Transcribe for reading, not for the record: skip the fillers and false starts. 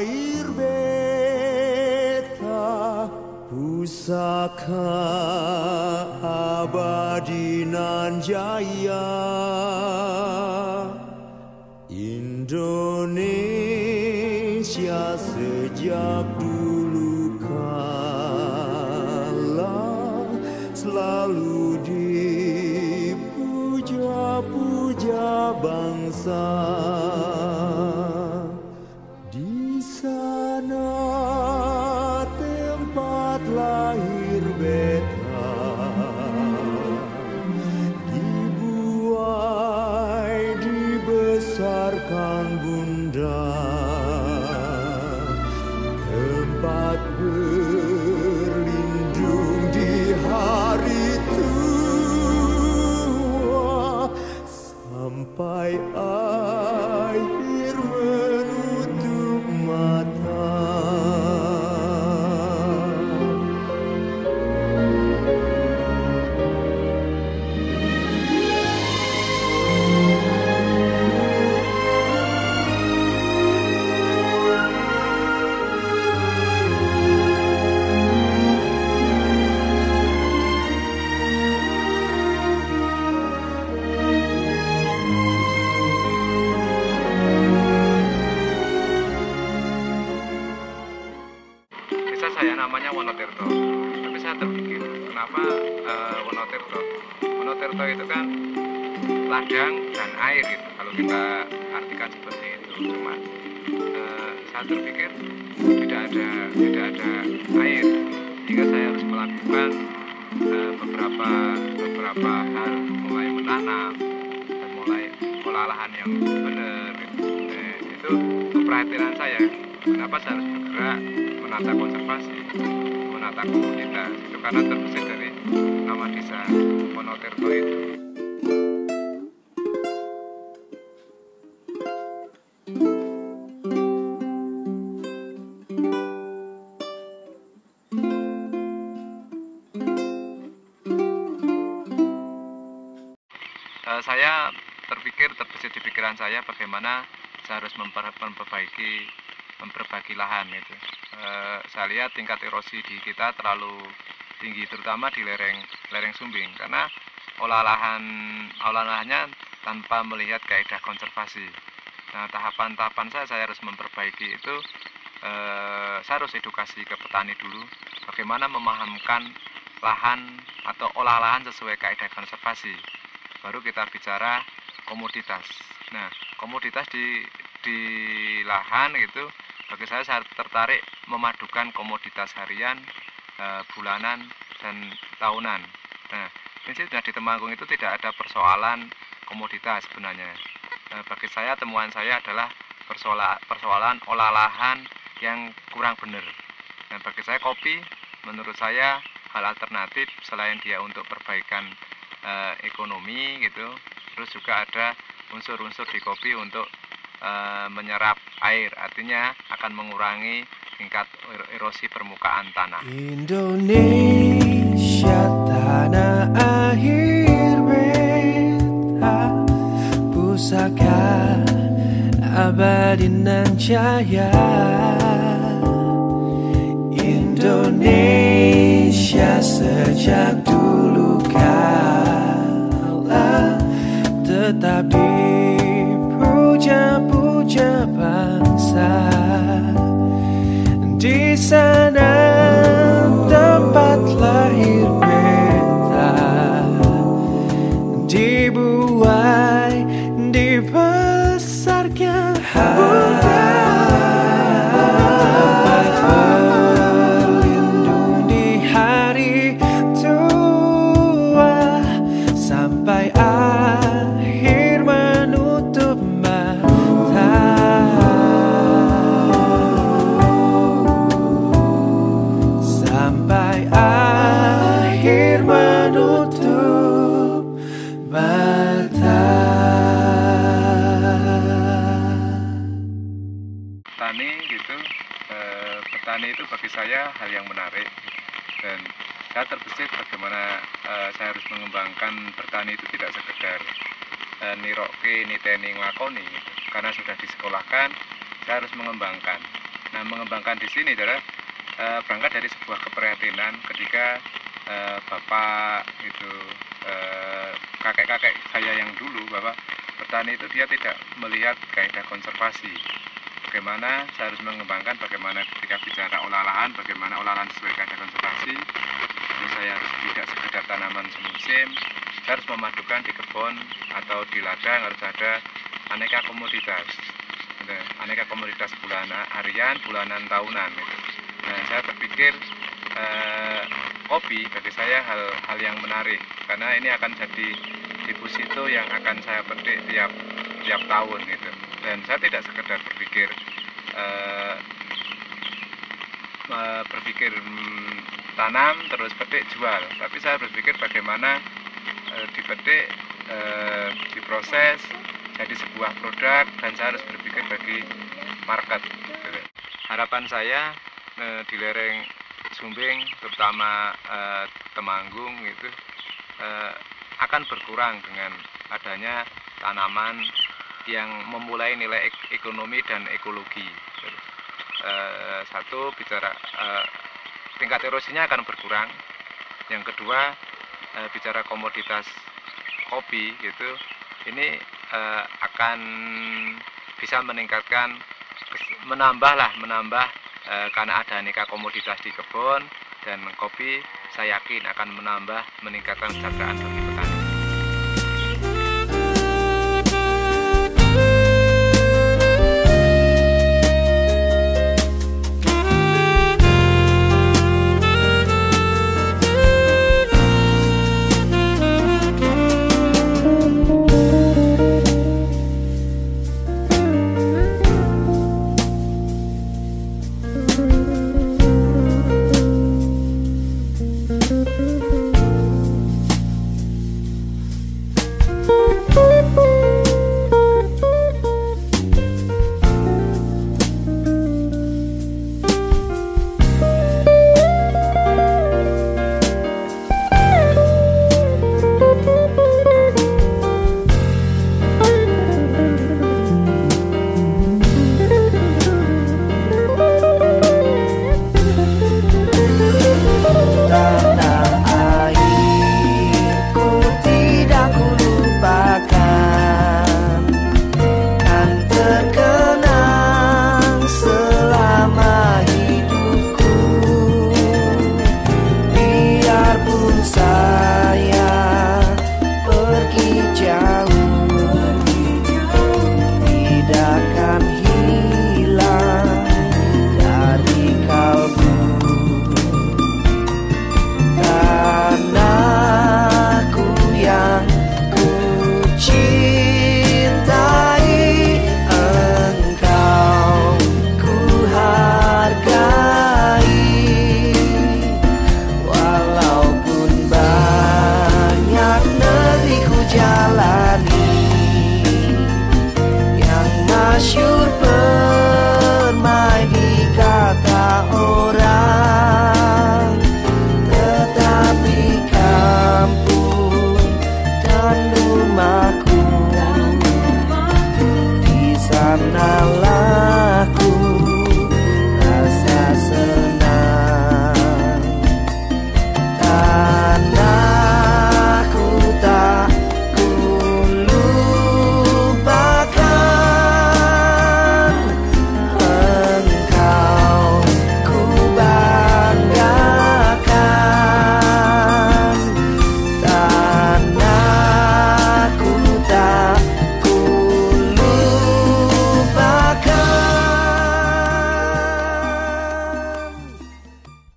air beta pusaka abadi nan jaya Indonesia sejak dulu kala selalu dipuja-puja bangsa. Di sana tempat lahir beta, dibuai dibesarkan bunda, tempat berlindung di hari tua sampai akhir menutup mata. Saya namanya Wonotirto, tapi saya terpikir kenapa Wonotirto? Wonotirto itu kan ladang dan air gitu, kalau kita artikan seperti itu. Cuma saya terpikir tidak ada air, sehingga saya harus melakukan beberapa hal, mulai menanam dan mulai olah lahan yang benar. Itu keprihatinan saya. Kenapa saya harus bergerak menata konservasi, menata komunitas, itu karena terbesit dari nama desa Wonotirto itu. Saya terbesit di pikiran saya bagaimana saya harus memperbaiki lahan itu. Saya lihat tingkat erosi di kita terlalu tinggi, terutama di lereng Sumbing, karena olahannya tanpa melihat kaidah konservasi. Nah, tahapan saya harus memperbaiki itu. Saya harus edukasi ke petani dulu, bagaimana memahamkan lahan atau olah lahan sesuai kaidah konservasi. Baru kita bicara komoditas. Nah, komoditas di lahan itu, bagi saya tertarik memadukan komoditas harian, bulanan, dan tahunan. Nah, prinsipnya di Temanggung itu tidak ada persoalan komoditas sebenarnya. Bagi saya, temuan saya adalah persoalan olah lahan yang kurang benar. Nah, bagi saya kopi, menurut saya hal alternatif selain dia untuk perbaikan ekonomi gitu, terus juga ada unsur-unsur di kopi untuk menyerap air, artinya akan mengurangi tingkat erosi permukaan tanah. Indonesia tanah air beta pusaka abadi nan jaya. Indonesia sejak dulu kala tetap dipuja-puja bangsa. Di sana tempat lahir beta, dibuai dibesarkan bunda, tempat berlindung di hari tua sampai akhir menutup mata. Sampai akhir menutup mata. Petani gitu, petani itu bagi saya hal yang menarik, dan saya terbesit bagaimana saya harus mengembangkan bertani itu tidak sekedar niroke niteni nglakoni gitu. Karena sudah disekolahkan, saya harus mengembangkan. Nah, mengembangkan di sini adalah berangkat dari sebuah keprihatinan ketika bapak itu kakek-kakek saya yang dulu, bahwa petani itu dia tidak melihat kaidah konservasi. Bagaimana saya harus mengembangkan, bagaimana ketika bicara olahan, bagaimana olahan sesuai kaidah konservasi. Terus saya harus tidak sekedar tanaman semusim, saya harus memadukan di kebun atau di ladang harus ada aneka komoditas. Aneka komoditas harian, bulanan, tahunan gitu. Nah, saya berpikir kopi bagi saya hal yang menarik, karena ini akan jadi deposito yang akan saya petik tiap tahun gitu. Dan saya tidak sekedar berpikir tanam terus petik jual, tapi saya berpikir bagaimana dipetik, diproses jadi sebuah produk, dan saya harus berpikir bagi market. Harapan saya di lereng Sumbing, terutama Temanggung itu akan berkurang dengan adanya tanaman yang memulai nilai ekonomi dan ekologi. Satu, bicara tingkat erosinya akan berkurang. Yang kedua, bicara komoditas kopi gitu, ini akan bisa menambah karena ada aneka komoditas di kebun, dan kopi saya yakin akan meningkatkan kesejahteraan bagi petani.